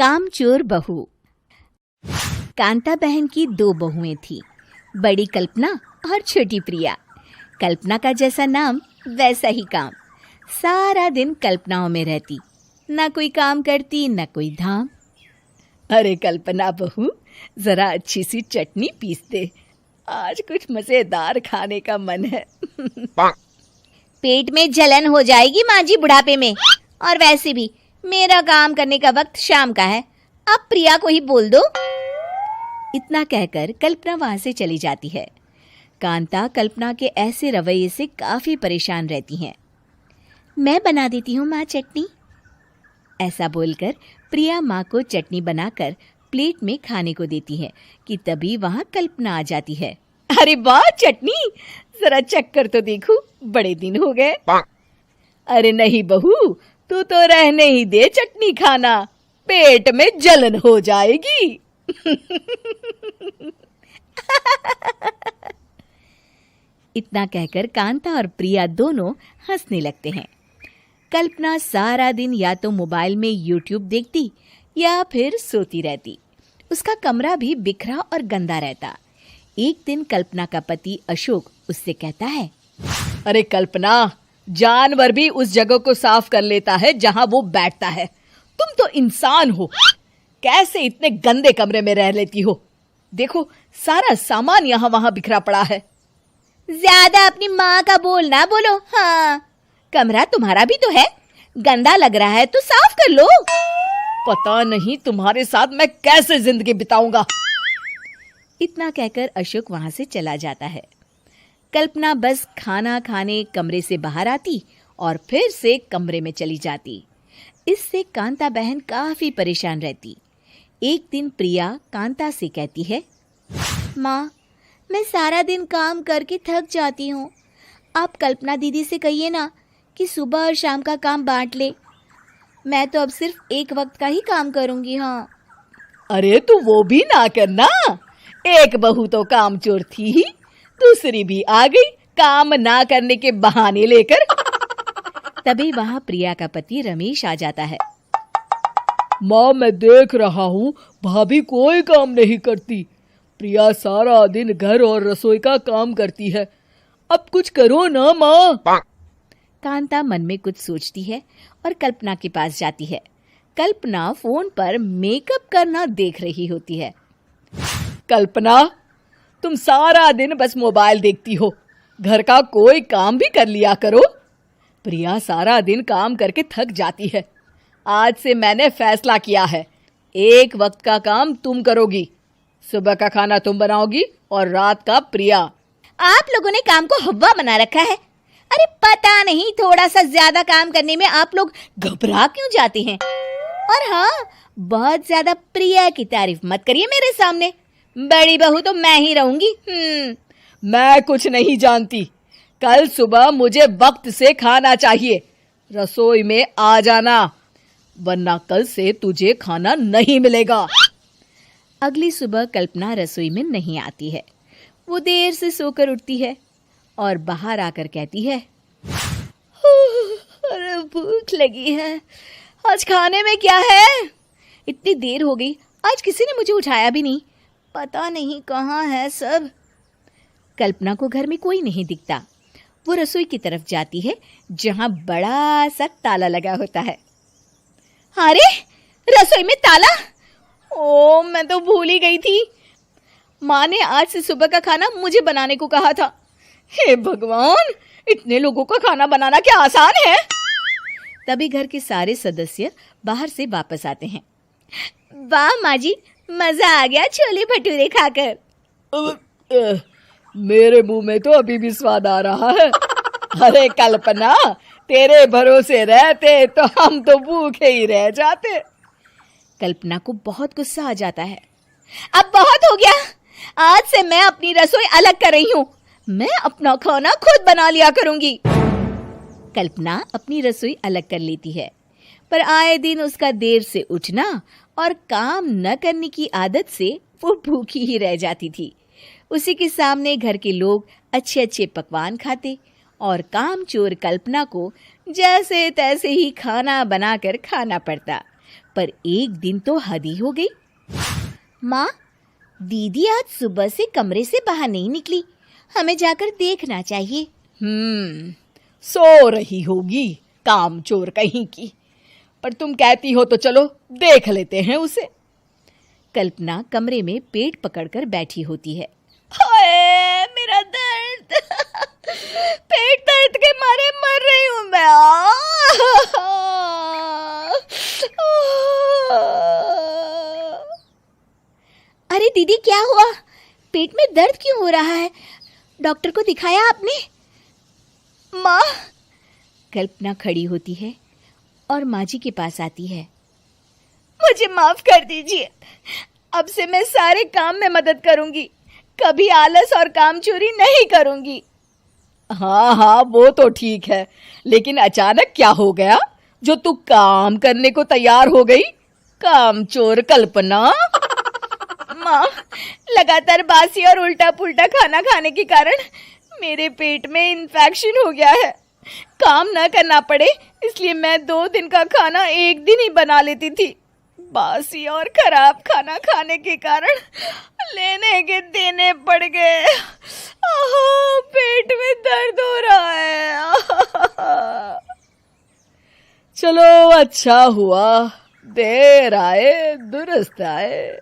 कामचोर बहू। कांता बहन की 2 बहुएं थीं, बड़ी कल्पना और छोटी प्रिया। कल्पना का जैसा नाम वैसा ही काम। सारा दिन कल्पनाओं में रहती, ना कोई काम करती न कोई धाम। अरे कल्पना बहू, जरा अच्छी सी चटनी पीस दे, आज कुछ मजेदार खाने का मन है। पेट में जलन हो जाएगी माँ जी बुढ़ापे में, और वैसे भी मेरा काम करने का वक्त शाम का है, अब प्रिया को ही बोल दो। इतना कहकर कल्पना वहां से चली जाती है। कांता कल्पना के ऐसे रवैये से काफी परेशान रहती हैं। मैं बना देती हूँ माँ चटनी, ऐसा बोलकर प्रिया माँ को चटनी बनाकर प्लेट में खाने को देती है कि तभी वहां कल्पना आ जाती है। अरे वाह चटनी, जरा चक्कर तो देखूं, बड़े दिन हो गए। अरे नहीं बहू, तू तो रहने ही दे चटनी खाना, पेट में जलन हो जाएगी। इतना कहकर कांता और प्रिया दोनों हंसने लगते हैं। कल्पना सारा दिन या तो मोबाइल में यूट्यूब देखती या फिर सोती रहती। उसका कमरा भी बिखरा और गंदा रहता। एक दिन कल्पना का पति अशोक उससे कहता है, अरे कल्पना, जानवर भी उस जगह को साफ कर लेता है जहां वो बैठता है, तुम तो इंसान हो, कैसे इतने गंदे कमरे में रह लेती हो? देखो सारा सामान यहाँ वहां बिखरा पड़ा है। ज्यादा अपनी माँ का बोल ना बोलो। हाँ, कमरा तुम्हारा भी तो है, गंदा लग रहा है तो साफ कर लो। पता नहीं तुम्हारे साथ मैं कैसे जिंदगी बिताऊंगा। इतना कहकर अशोक वहां से चला जाता है। कल्पना बस खाना खाने कमरे से बाहर आती और फिर से कमरे में चली जाती। इससे कांता बहन काफी परेशान रहती। एक दिन प्रिया कांता से कहती है, माँ, मैं सारा दिन काम करके थक जाती हूँ, आप कल्पना दीदी से कहिए ना कि सुबह और शाम का काम बांट ले, मैं तो अब सिर्फ एक वक्त का ही काम करूँगी। हाँ। अरे तू वो भी ना करना, एक बहू तो कामचोर थी ही, दूसरी भी आ गई काम ना करने के बहाने लेकर। तभी वहां प्रिया का पति रमेश आ जाता है। माँ, मैं देख रहा हूँ भाभी कोई काम नहीं करती, प्रिया सारा दिन घर और रसोई का काम करती है, अब कुछ करो ना माँ। कांता मन में कुछ सोचती है और कल्पना के पास जाती है। कल्पना फोन पर मेकअप करना देख रही होती है। कल्पना, तुम सारा दिन बस मोबाइल देखती हो, घर का कोई काम भी कर लिया करो। प्रिया सारा दिन काम करके थक जाती है, आज से मैंने फैसला किया है, एक वक्त का काम तुम करोगी, सुबह का खाना तुम बनाओगी और रात का प्रिया। आप लोगों ने काम को हव्वा बना रखा है। अरे पता नहीं थोड़ा सा ज्यादा काम करने में आप लोग घबरा क्यों जाते हैं। और हाँ, बहुत ज्यादा प्रिया की तारीफ मत करिए मेरे सामने, बड़ी बहू तो मैं ही रहूंगी। मैं कुछ नहीं जानती, कल सुबह मुझे वक्त से खाना चाहिए, रसोई में आ जाना, वरना कल से तुझे खाना नहीं मिलेगा। अगली सुबह कल्पना रसोई में नहीं आती है। वो देर से सोकर उठती है और बाहर आकर कहती है, अरे भूख लगी है, आज खाने में क्या है? इतनी देर हो गई, आज किसी ने मुझे उठाया भी नहीं, पता नहीं कहाँ है सब। कल्पना को घर में कोई नहीं दिखता। वो रसोई की तरफ जाती है जहां बड़ा सा ताला लगा होता है। अरे रसोई में ताला? ओ, मैं तो भूल ही गई थी। माँ ने आज से सुबह का खाना मुझे बनाने को कहा था। हे भगवान, इतने लोगों का खाना बनाना क्या आसान है? तभी घर के सारे सदस्य बाहर से वापस आते हैं। वाह माँ जी, मजा आ गया छोले भटूरे खाकर। मेरे मुंह में तो अभी भी स्वाद आ रहा है। अरे कल्पना, तेरे भरोसे रहते तो हम तो भूखे ही रह जाते। कल्पना को बहुत गुस्सा आ जाता है। अब बहुत हो गया, आज से मैं अपनी रसोई अलग कर रही हूँ, मैं अपना खाना खुद बना लिया करूंगी। कल्पना अपनी रसोई अलग कर लेती है, पर आए दिन उसका देर से उठना और काम न करने की आदत से वो भूखी ही रह जाती थी। उसी के सामने घर के लोग अच्छे अच्छे पकवान खाते और कामचोर कल्पना को जैसे तैसे ही खाना बनाकर खाना पड़ता। पर एक दिन तो हद ही हो गई। माँ, दीदी आज सुबह से कमरे से बाहर नहीं निकली, हमें जाकर देखना चाहिए। सो रही होगी कामचोर कहीं की, पर तुम कहती हो तो चलो देख लेते हैं उसे। कल्पना कमरे में पेट पकड़कर बैठी होती है। हाय मेरा दर्द, पेट दर्द के मारे मर रही हूं मैं। अरे दीदी, क्या हुआ? पेट में दर्द क्यों हो रहा है? डॉक्टर को दिखाया आपने? माँ, कल्पना खड़ी होती है और माँ जी के पास आती है। मुझे माफ कर दीजिए, अब से मैं सारे काम में मदद करूंगी, कभी आलस और काम चोरी नहीं करूंगी। हाँ, वो तो ठीक है, लेकिन अचानक क्या हो गया जो तू काम करने को तैयार हो गई? कामचोर कल्पना। माँ, लगातार बासी और उल्टा पुल्टा खाना खाने के कारण मेरे पेट में इन्फेक्शन हो गया है। काम न करना पड़े इसलिए मैं 2 दिन का खाना एक दिन ही बना लेती थी। बासी और खराब खाना खाने के कारण लेने के देने पड़ गए। पेट में दर्द हो रहा है। चलो अच्छा हुआ, देर आए दुरुस्त आए।